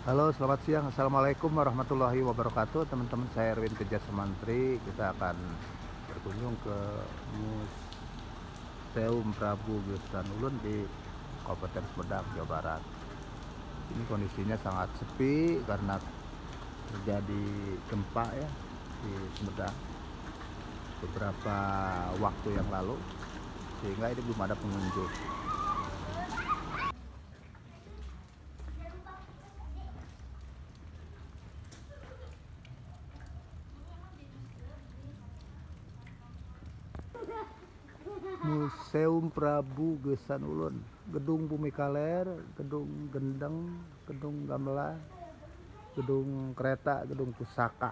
Halo, selamat siang. Assalamualaikum warahmatullahi wabarakatuh. Teman-teman, saya Erwin Kejar Semantri. Kita akan berkunjung ke Museum Prabu Geusan Ulun di Kabupaten Sumedang, Jawa Barat. Ini kondisinya sangat sepi karena terjadi gempa ya di Sumedang beberapa waktu yang lalu, sehingga ini belum ada pengunjung. Museum Prabu Geusan Ulun, Gedung Bumi Kaler, Gedung Gendeng, Gedung Gamelan, Gedung Kereta, Gedung Pusaka.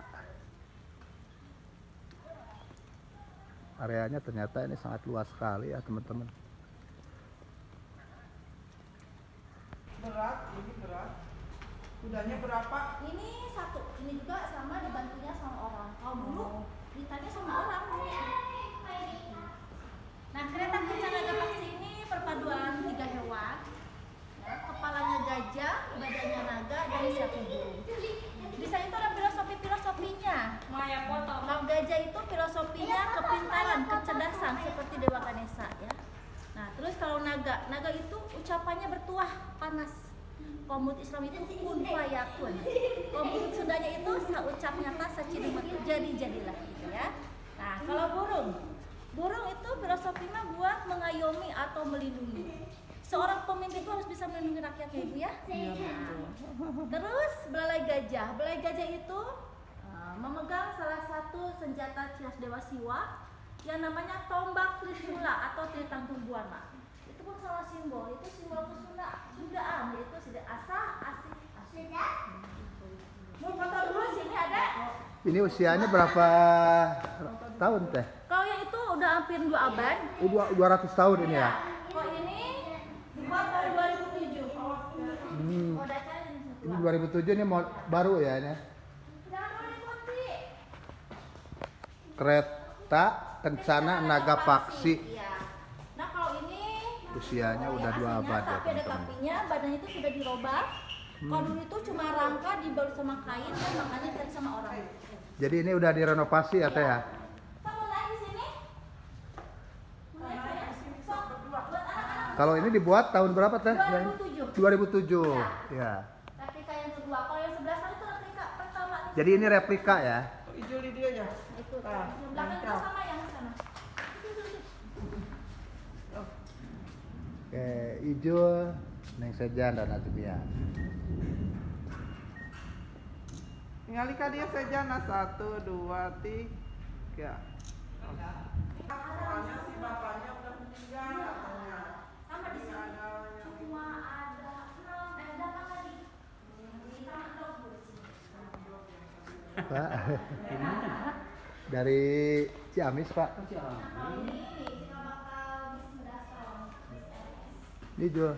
Areanya ternyata ini sangat luas sekali ya teman-teman. Ini berat. Kudanya berapa? Ini satu, ini juga sama dibantunya sama orang. Kalau dulu ditanya sama orang. Nah, kereta kencana Gapaksi ini perpaduan 3 hewan. Ya, kepalanya gajah, badannya naga, dan satu burung. Di sana itu ada filosofinya. Kalau gajah itu filosofinya kepintaran, kecerdasan seperti Dewa Ganesha ya. Nah, terus kalau naga itu ucapannya bertuah panas. Komut Islam itu kun fayakun. Komut Sundanya itu saucap nyata sacideng jadi-jadilah gitu ya. Nah, kalau burung itu filosofinya buat mengayomi atau melindungi. Seorang pemimpin itu harus bisa melindungi rakyatnya, Ibu ya. Iya, betul. Terus belalai gajah itu memegang salah satu senjata Cias Dewa Siwa yang namanya tombak Trisula atau Tritangtung Buana. Itu pun salah simbol, itu simbol Sundaan, yaitu sudah asah, asih, asih. Mau foto dulu sini ada. Ini usianya berapa tahun teh? Kalau yang itu udah hampir 2 abad. 200 tahun ini ya? Kalau ini dibuat tahun 2007. Ini 2007, ini baru ya ini. Jangan diikuti. Kereta Kencana Nagapaksi. Iya. Nah, kalau ini Usianya udah 2 aslinya, abad ya tapi ada teman-teman. kakinya, badannya itu sudah dirobah. Kalau dulu itu cuma rangka dibalut sama kain dan makanya tadi sama orang. Jadi ini udah direnovasi ya teh ya? Kamu naik di sini? Sok, buat anak-anak. Kalau ini dibuat tahun berapa teh? 2007. 2007. Ya. Replika yang kedua. Kalau yang sebelah sana itu replika pertama. Jadi ini replika ya? Hijau di dia aja. Itu. Nah, Belakang kita mantap. sama yang sana. Oke, hijau, Neng Sejan dan Azmia. Ningali ka dia saja. Nah, 1, 2, 3. Soalnya si bapaknya udah meninggal katanya. Sama di sini. Ada yang Cuma ada 6, ada apa lagi? Di taman dok di sini. Pak, dari Ciamis Pak. Nah, kalau ini kita bakal dismedaskan. Ini jual.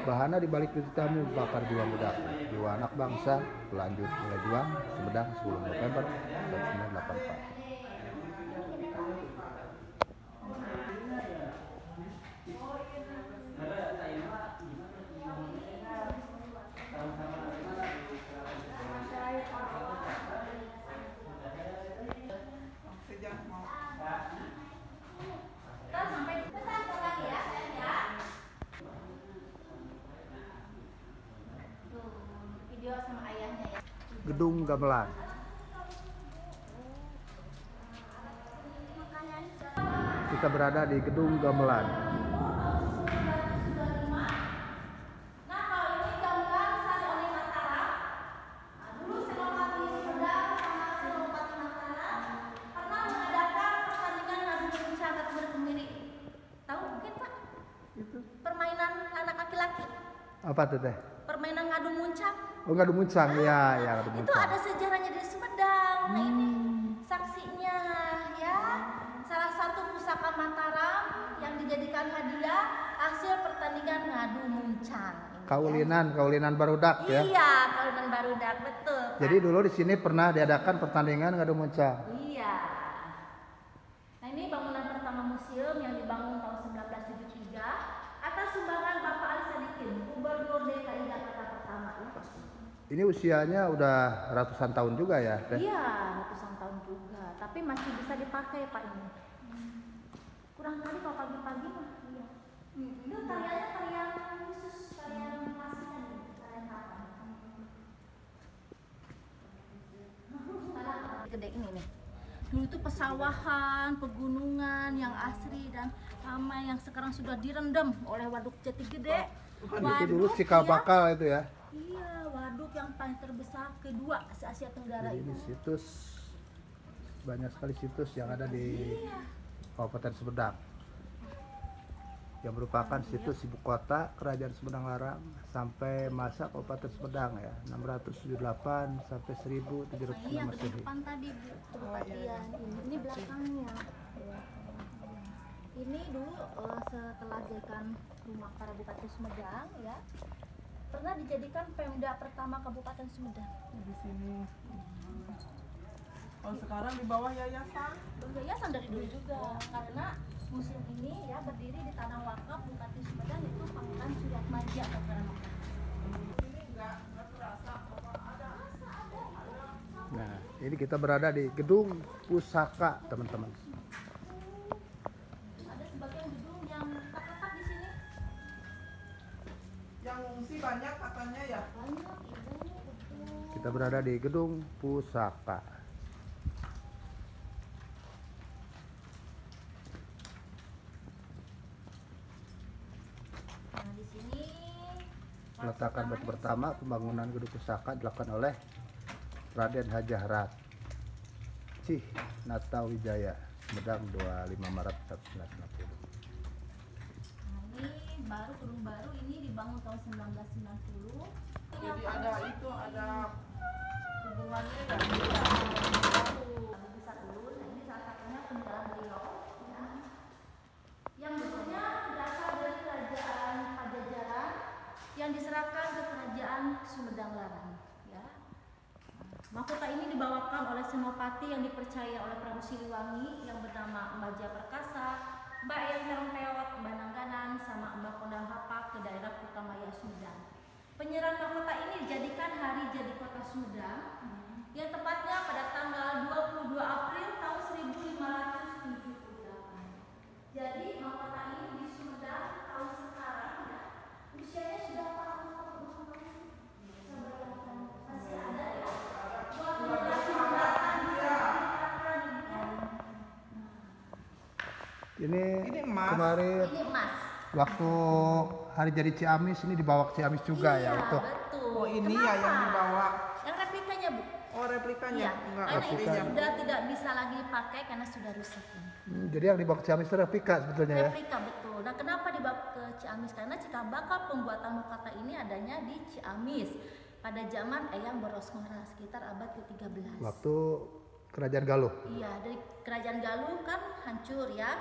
Bahana dibalik itu tamu bakar jiwa muda, jiwa anak bangsa, pelanjut nilai juang, Sumedang 10 November 1984. sejak mau. Kita sampai bentar lagi ya, sayang ya. Tuh, video sama ayahnya ya. Gedung Gamelan. Kita berada di Gedung Gamelan. Nah, kalau ini gamelan Sanone Mataram. Nah, dulu Senopati Sumedang sama Senopati Mataram pernah mengadakan pertandingan adu kencang atau berdemiri. Tahu mungkin Pak? Itu Permainan anak laki-laki. apa tuh teh? Permainan ngadu muncang. Oh, ngadu muncang ya, ya ngadu Itu muncang. ada sejarahnya dari Sumedang. Nah, ini saksinya ya. Salah satu pusaka Mataram yang dijadikan hadiah hasil pertandingan ngadu muncang ini. Kaulinan barudak ya. Iya, kaulinan barudak, betul. Pak. Jadi dulu di sini pernah diadakan pertandingan ngadu muncang. Iya. Nah ini bangunan pertama museum yang dibangun tahun 1973 atas sumbangan Bapak Ali Sadikin, Gubernur DKI Jakarta pertama. Ya. Ini usianya udah ratusan tahun juga ya, Teh? Iya, ratusan tahun juga, tapi masih bisa dipakai Pak ini. Kurang kali kalau pagi-pagi mah. Iya. Itu karyanya karya khusus, karya masnya nih, karya apa? Gede ini nih. Dulu itu pesawahan, pegunungan yang asri dan ramai yang sekarang sudah direndam oleh waduk Jati Gede. Itu dulu cikal bakal itu ya. Iya, waduk yang paling terbesar kedua se Asia Tenggara Jadi itu. ini situs, banyak sekali situs yang ada di Kabupaten Sumedang yang merupakan situs ibu kota Kerajaan Sumedang Larang sampai masa Kabupaten Sumedang ya, 678 sampai 1706 Ini yang ke Masehi. depan tadi Bu, Kebupatian ini belakangnya. Ini dulu setelah dijadikan rumah para bupati Sumedang ya, pernah dijadikan Pemda pertama Kabupaten Sumedang. Di sini. Oh sekarang di bawah yayasan. Yayasan dari dulu juga, karena museum ini ya berdiri di tanah wakaf Bupati Sumedang itu Pangeran Suryatmaja Pangeran. Ini enggak terasa apa ada. Nah, ini kita berada di gedung pusaka teman-teman. Ada sebagian gedung yang retak-retak di sini. Yang ngungsi banyak katanya ya. Banyak Ibu, betul. Kita berada di gedung pusaka. Nah, di sini Peletakan batu pertama pembangunan gedung pusaka dilakukan oleh Raden Hajahrat Cih Nata Wijaya, Sumedang 25 Maret 1960. Nah, ini baru gedung baru ini dibangun tahun 1990. Jadi ada itu ada hubungannya ya. Besar Ulun, nah ini salah satunya peninggalan beliau ya. Yang bentuknya berasal dari kerajaan Pajajaran yang diserahkan ke kerajaan Sumedang Larang ya. Mahkota ini dibawakan oleh senopati yang dipercaya oleh Prabu Siliwangi yang bernama Mbaja Perkasa, Mbak Eyang Terong Peot, Mbak Nangganan, sama Mbak Kondang Hapak ke daerah Kutamaya Sumedang. Penyerahan mahkota ini dijadikan hari jadi kota Sumedang yang tepatnya pada tanggal 22 April tahun 1578. Jadi mahkota ini di Sumedang tahun sekarang ya, usianya sudah 40 tahun. Masih ada ya. Buat generasi mendatang bisa diterapkan Ini Ini emas. kemarin ini emas. waktu hari jadi Ciamis ini dibawa ke Ciamis juga Iya, ya untuk betul. Oh ini ya Kenapa? yang dibawa. Yang replikanya Bu. Oh replikanya Iya, enggak karena ini aslinya. sudah tidak bisa lagi dipakai karena sudah rusak. jadi yang dibawa ke Ciamis itu replika sebetulnya ya. Replika betul. Nah, kenapa dibawa ke Ciamis? Karena cikal bakal pembuatan mahkota ini adanya di Ciamis pada zaman Eyang Boros Ngora sekitar abad ke-13. Waktu Kerajaan Galuh. Iya, dari Kerajaan Galuh kan hancur ya.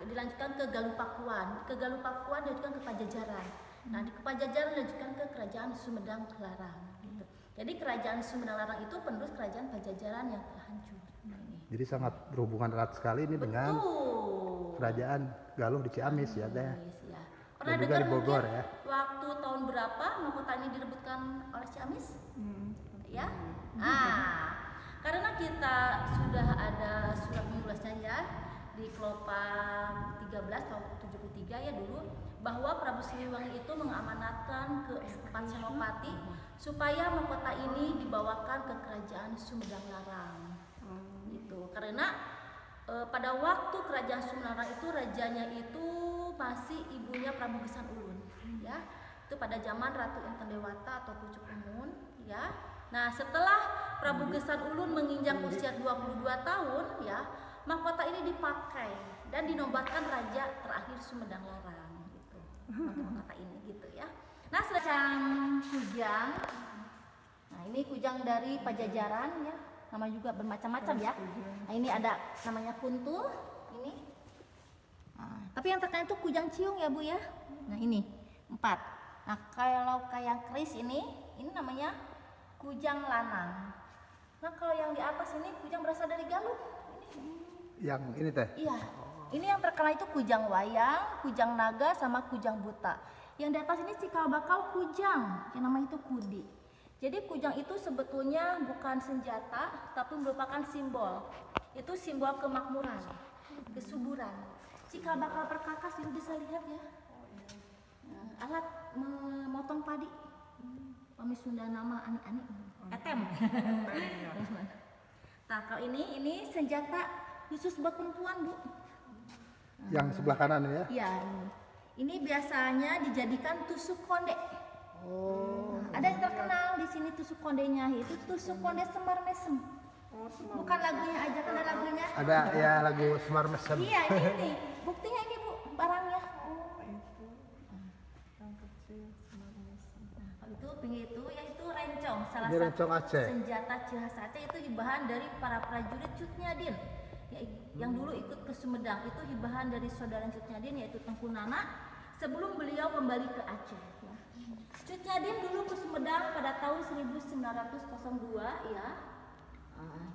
Dilanjutkan ke Galuh Pakuan. Ke Galuh Pakuan dilanjutkan ke Pajajaran. Nah, di Pajajaran dilanjutkan ke Kerajaan Sumedang Larang. Gitu. Jadi Kerajaan Sumedang Larang itu penerus Kerajaan Pajajaran yang telah hancur. Ini. Jadi sangat berhubungan erat sekali ini dengan Betul. Kerajaan Galuh di Ciamis ya, Teh. Ciamis, ya. Pernah Dan juga dengar di Bogor mungkin ya. waktu tahun berapa mahkota ini direbutkan oleh Ciamis? Ya. Nah, karena kita sudah ada surat menulisnya ya di Kelopang 13 tahun 73 ya dulu bahwa Prabu Siliwangi itu mengamanatkan ke 4 senopati supaya mahkota ini dibawakan ke Kerajaan Sumedang Larang. Gitu. Karena pada waktu Kerajaan Sumedang Larang itu rajanya itu masih ibunya Prabu Gesan Ulun ya. Itu pada zaman Ratu Inten Dewata atau Pucuk Umun ya. Nah, setelah Prabu Gesan Ulun menginjak usia 22 tahun ya, mahkota ini dipakai dan dinobatkan raja terakhir Sumedang Larang gitu. Mahkota ini gitu ya. Nah, sedang kujang. Nah, ini kujang dari Pajajaran ya. Nama juga bermacam-macam ya. Nah, ini ada namanya kuntul ini. Nah, tapi yang terkenal itu kujang ciung ya Bu ya. Nah, ini 4. Nah, kalau kayak keris ini namanya kujang lanang. Nah, kalau yang di atas ini kujang berasal dari Galuh. Yang ini teh? Iya. Ini yang terkenal itu kujang wayang, kujang naga, sama kujang buta. Yang di atas ini cikal bakal kujang, yang namanya itu kudi. Jadi kujang itu sebetulnya bukan senjata, tapi merupakan simbol. Itu simbol kemakmuran, kesuburan. Cikal bakal perkakas itu bisa lihat ya. Alat memotong padi. Kami Sunda nama ani-ani. Etem. Nah, kalau ini senjata khusus buat perempuan, Bu. Yang sebelah kanan ya? Iya. Ini biasanya dijadikan tusuk konde. Oh. Ada yang terkenal di sini tusuk kondenya, itu tusuk konde Semar Mesem. Bukan lagunya aja, kan ada lagunya. Ada ya lagu Semar Mesem. Iya, ini. Buktinya ini, Bu, barangnya. Itu pinggir itu yaitu rencong, salah Ini satu rencong Aceh. senjata ciri khas Aceh. Itu hibahan dari para prajurit Cut Nyadin yang dulu ikut ke Sumedang. Itu hibahan dari saudara Cut Nyadin yaitu Tengku Nana sebelum beliau kembali ke Aceh ya. Cut Nyadin dulu ke Sumedang pada tahun 1902 ya.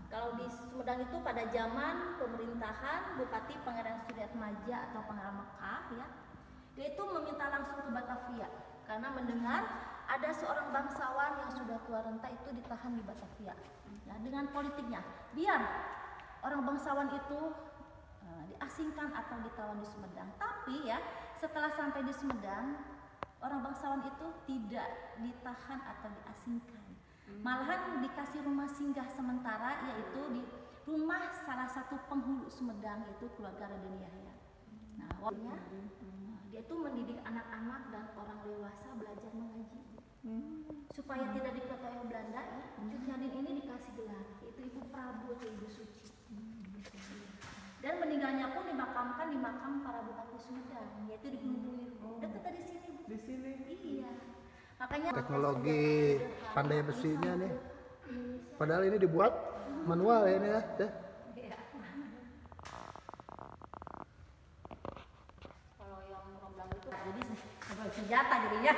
Kalau di Sumedang itu pada zaman pemerintahan Bupati Pangeran Suryatmaja atau Pangeran Mekah ya. Dia itu meminta langsung ke Batavia karena mendengar ada seorang bangsawan yang sudah tua renta itu ditahan di Batavia. Nah, dengan politiknya, biar orang bangsawan itu diasingkan atau ditawan di Sumedang. Tapi ya, setelah sampai di Sumedang, orang bangsawan itu tidak ditahan atau diasingkan. Malahan dikasih rumah singgah sementara, yaitu di rumah salah satu penghulu Sumedang, yaitu keluarga Raden Yahya. Nah, waktunya dia itu mendidik anak-anak dan orang dewasa belajar mengaji. Supaya tidak diketahui Belanda ya, Cut Nyadin ini dikasih gelar yaitu Ibu Prabu atau Ibu Suci. Dan meninggalnya pun dimakamkan di makam para bupati Sumedang, yaitu di Gunung Buyur. Dekat dari sini, Bu. Di sini. Iya. Makanya Teknologi pandai besinya nih. Padahal ini dibuat manual ya ini ya. Teh. Kalau yang orang Belanda itu jadi sebagai senjata jadinya.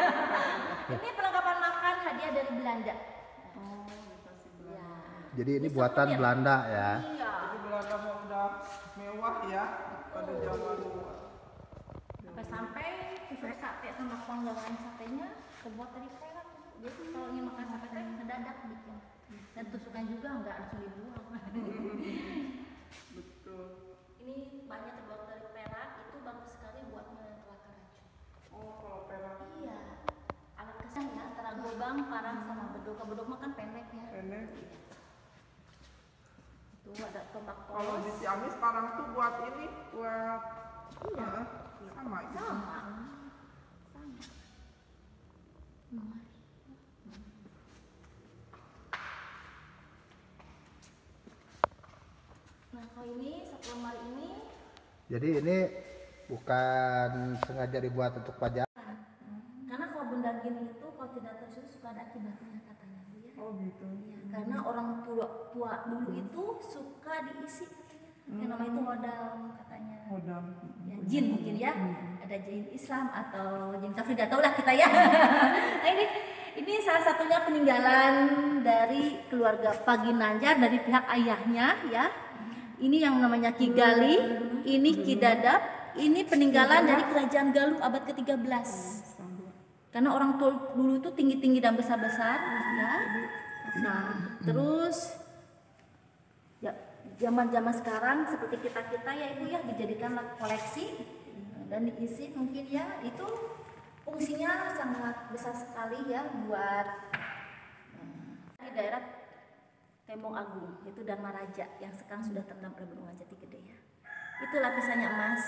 Ini perlengkapan makan hadiah dari Belanda. Ya. Jadi ini buatan Belanda ya. Iya. Jadi Belanda mah udah mewah ya pada zaman dulu. Sampai tusuk sate sama penggalangan satenya terbuat dari perak. Jadi kalau ingin makan sate teh mendadak bikin. Dan tusukan juga enggak langsung dibuang. Betul. Ini banyak terbuat dari perak, itu bagus sekali buat mengelakkan racun. Oh, kalau perak Iya. Alat kesan ya antara gobang, parang sama beduk. Kalau beduk mah kan pendek ya. pendek. Itu ada tombak Kalau di polos. Ciamis parang tuh buat ini, buat Iya. sama gitu. Sama. Nah, kalau ini satu lemari ini Jadi ini bukan sengaja dibuat untuk pajak. karena kalau benda gini itu kalau tidak tersusun suka ada akibatnya katanya, Bu ya. Oh gitu. Iya, karena orang tua dulu itu suka diisi katanya. Yang namanya itu hodam katanya. Hodam. Ya, jin mungkin ya. Ada jin Islam atau jin kafir, gak tahu lah kita ya. Nah, ini salah satunya peninggalan dari keluarga Paginanjar dari pihak ayahnya ya. Ini yang namanya Ki Gali, ini Ki Dadap, ini peninggalan dari kerajaan Galuh abad ke-13. Karena orang tua dulu itu tinggi-tinggi dan besar-besar ya. Nah, terus ya zaman-zaman sekarang seperti kita-kita ya Ibu ya dijadikan koleksi dan diisi mungkin ya, itu fungsinya sangat besar sekali ya buat di daerah Tembong Agung, itu Dharma Raja yang sekarang sudah terendam oleh Bendungan Jati Gede ya. Itu lapisannya emas.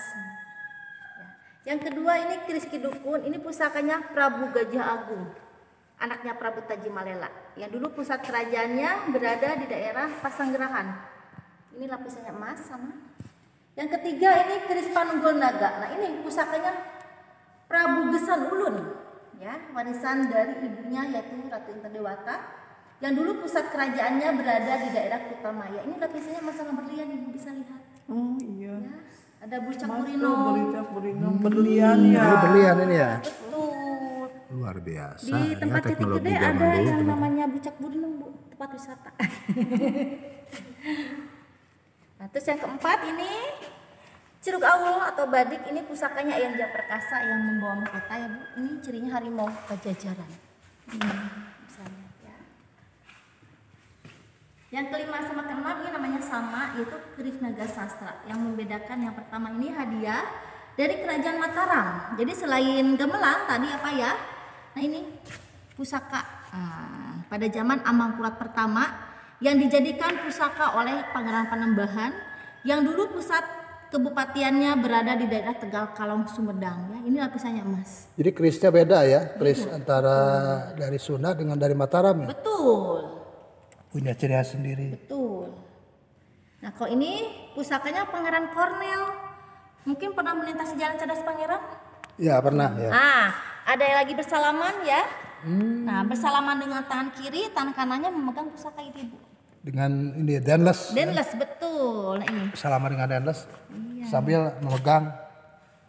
Ya. Yang kedua ini keris Kidukun, ini pusakanya Prabu Gajah Agung, anaknya Prabu Taji Malela. Yang dulu pusat kerajaannya berada di daerah Pasanggerahan. Ini lapisannya emas sama. Yang ketiga ini keris Panunggul Naga. Nah ini pusakanya Prabu Gesan Ulun, ya warisan dari ibunya yaitu Ratu Inten Dewata. Yang dulu pusat kerajaannya berada di daerah Kutamaya. Ini lapisannya emas sama berlian, Ibu bisa lihat. Oh iya. Ya, ada burcak Mas tuh burino. berlian berlian ya. Ini berlian ini ya. Betul. Luar biasa. Di tempat Jati Gede ada yang namanya Bucak Budung, Bu, tempat wisata. Nah, terus yang keempat ini Ciruk Awul atau Badik, ini pusakanya Ayam Jayaperkasa yang membawa mahkota ya, Bu. Ini cirinya harimau Pajajaran. Misalnya ya. Yang kelima sama keenam ini namanya sama, yaitu Keris Naga Sastra. Yang membedakan yang pertama ini hadiah dari Kerajaan Mataram. Jadi selain gamelan tadi apa ya? Nah ini pusaka pada zaman Amangkurat pertama yang dijadikan pusaka oleh Pangeran Panembahan yang dulu pusat kebupatiannya berada di daerah Tegal Kalong, Sumedang. Ya, ini lapisannya emas. Jadi kerisnya beda ya, keris antara dari Sunda dengan dari Mataram ya? Betul. Punya ciri khas sendiri. Betul. Nah kalau ini pusakanya Pangeran Kornel. Mungkin pernah melintasi jalan Cadas Pangeran? Ya pernah ya. Nah, ada yang lagi bersalaman ya. Nah, bersalaman dengan tangan kiri, tangan kanannya memegang pusaka ini, Bu. Dengan ini Denles. Denles, betul. Nah, ini Selama dengan Denles sambil memegang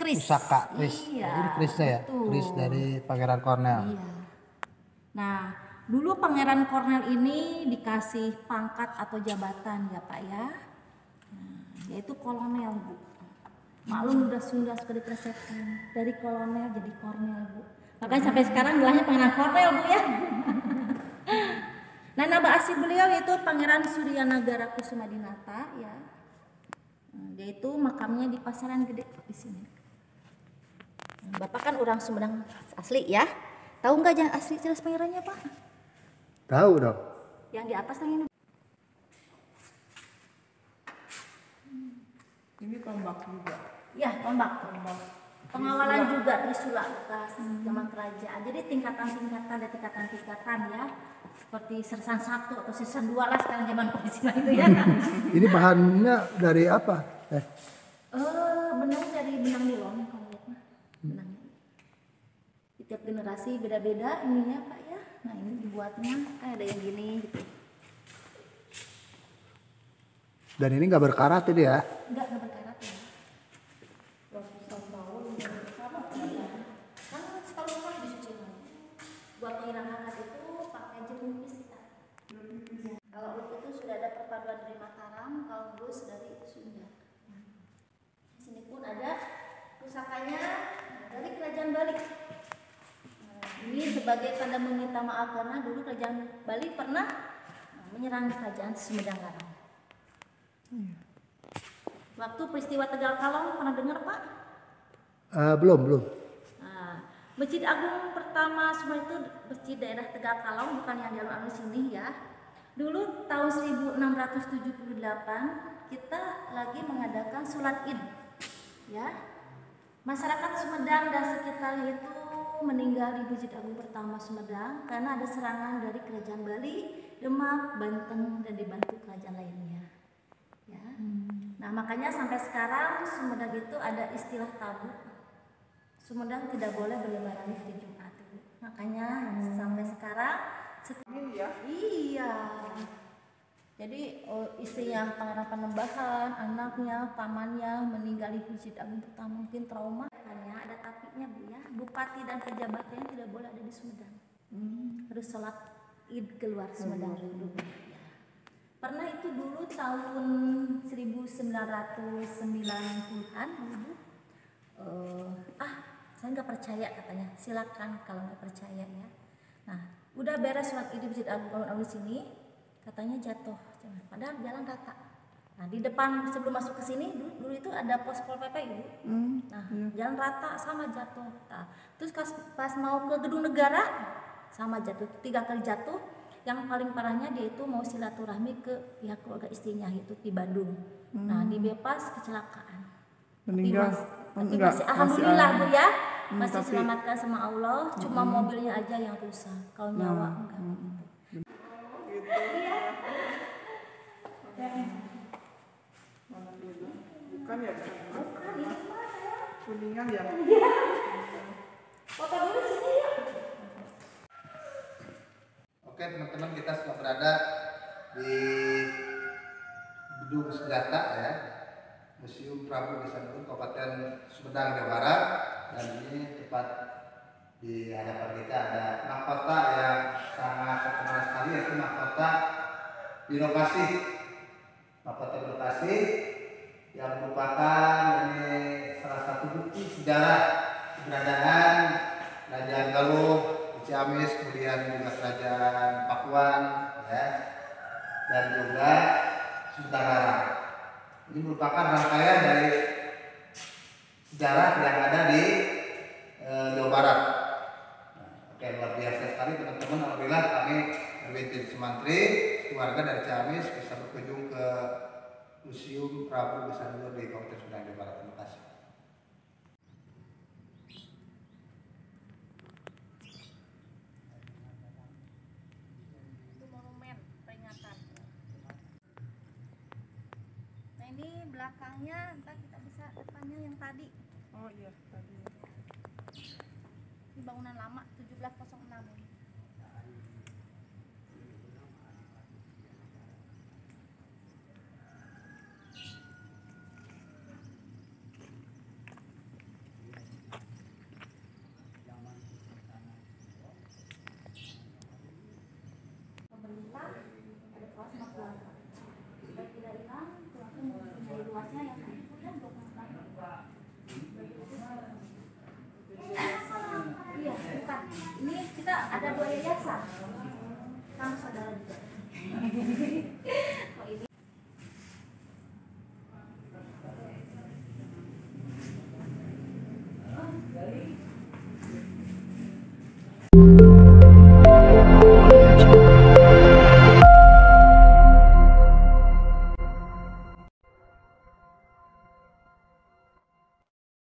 keris. pusaka keris. Iya, Ini kerisnya ya, betul. keris dari Pangeran Kornel. Iya. Nah, dulu Pangeran Kornel ini dikasih pangkat atau jabatan ya Pak ya. Nah, yaitu kolonel, Bu. Maklum udah Sunda sudah diplesetkan dari kolonel jadi kornel, Bu. Makanya sampai sekarang gelahnya Pangeran Kornel, Bu ya. Nah, nama asli beliau yaitu Pangeran Suryanagara Kusumadinata ya. Nah, dia itu makamnya di Pasaran Gede di sini. Nah, Bapak kan orang Sumedang asli ya. Tahu nggak yang asli Cadas Pangerannya, Pak? Tahu dong. Yang di atas yang ini. Ini tombak juga. Ya, tombak. Pengawalan juga Trisula bekas zaman kerajaan. Jadi tingkatan-tingkatan ada tingkatan-tingkatan ya. Seperti sersan 1 atau sersan 2 lah sekarang zaman polisi itu ya. Ini bahannya dari apa? Benang dari benang nilon kalau lihat mah. Benangnya. Di tiap generasi beda-beda ininya Pak ya. Nah, ini dibuatnya kayak ada yang gini gitu. Dan ini nggak berkarat ini ya? Enggak berkarat ya. 200 tahun sama ya. Kan setahun kan disuci lagi. Buat menghilangkan karat itu pakai jeruk nipis kita. Ya. Kalau itu sudah ada perpaduan dari Mataram, kalau Gus dari Sunda. Di sini pun ada pusakanya dari Kerajaan Bali. Nah, ini sebagai tanda meminta maaf karena dulu Kerajaan Bali pernah menyerang Kerajaan Sumedang Larang. Waktu peristiwa Tegal Kalong pernah dengar Pak? Belum. Nah, Masjid Agung pertama semua itu masjid daerah Tegal Kalong, bukan yang di alun-alun sini ya. Dulu tahun 1678 kita lagi mengadakan sholat Id, ya. Masyarakat Sumedang dan sekitarnya itu meninggal di Masjid Agung pertama Sumedang karena ada serangan dari Kerajaan Bali, Demak, Banten dan dibantu kerajaan lainnya. Ya. Nah makanya sampai sekarang Sumedang itu ada istilah tabu. Sumedang tidak boleh berlebaran di hari Jumat. Makanya sampai sekarang Ini ya. iya. Jadi istrinya Pangeran Panembahan, anaknya, pamannya meninggal di Masjid Agung pertama mungkin trauma. Hanya ada tapinya Bu ya. Bupati dan pejabatnya tidak boleh ada di Sumedang. Harus sholat Id keluar Sumedang dulu. Pernah itu dulu tahun 1990-an Bu. Saya nggak percaya katanya. Silakan kalau nggak percaya ya. Nah, udah beres sholat Id di Masjid Agung alun-alun sini, katanya jatuh. Padahal jalan rata. Nah, di depan sebelum masuk ke sini dulu itu ada pos Pol PP Ibu. Nah, jalan rata sama jatuh. Nah, terus pas mau ke Gedung Negara sama jatuh. 3 kali jatuh. Yang paling parahnya dia itu mau silaturahmi ke pihak keluarga istrinya itu di Bandung. Nah, di bypass kecelakaan. Meninggal. Tapi masih alhamdulillah Bu ya. Masih tapi- diselamatkan sama Allah. Cuma mobilnya aja yang rusak. Kalau nyawa enggak. Bukan ya? Bukan ini Pak saya. Kuningan ya? Foto dulu sini ya. Oke teman-teman, kita sudah berada di Gedung Senjata ya, Museum Prabu Gesangun Kabupaten Sumedang Jawa Barat, dan ini tempat Di hadapan kita ada mahkota yang sangat terkenal sekali, yaitu mahkota birokrasi. Mahkota birokrasi yang merupakan ini salah satu bukti sejarah keberadaan Kerajaan Galuh di Ciamis, kemudian juga Kerajaan Pakuan, ya, dan juga Sementara. Ini merupakan rangkaian dari sejarah yang ada di Jawa Barat. Oke, luar biasa sekali teman-teman. Alhamdulillah kami Erwin Sumantri, keluarga dari Ciamis, bisa berkunjung ke Museum Prabu Gesandur di Kabupaten Sumedang, Jawa Barat. Terima kasih. Itu monumen peringatan. Nah ini belakangnya, ntar kita bisa depannya yang tadi. Oh iya, tadi. Ini bangunan lama 1706 ini. Pemerintah ada kelas 14. Supaya tidak hilang, itu mempunyai luasnya yang itu ya 26. Iya, bukan. Ini kita ada 2 yayasan. Kamu saudara juga.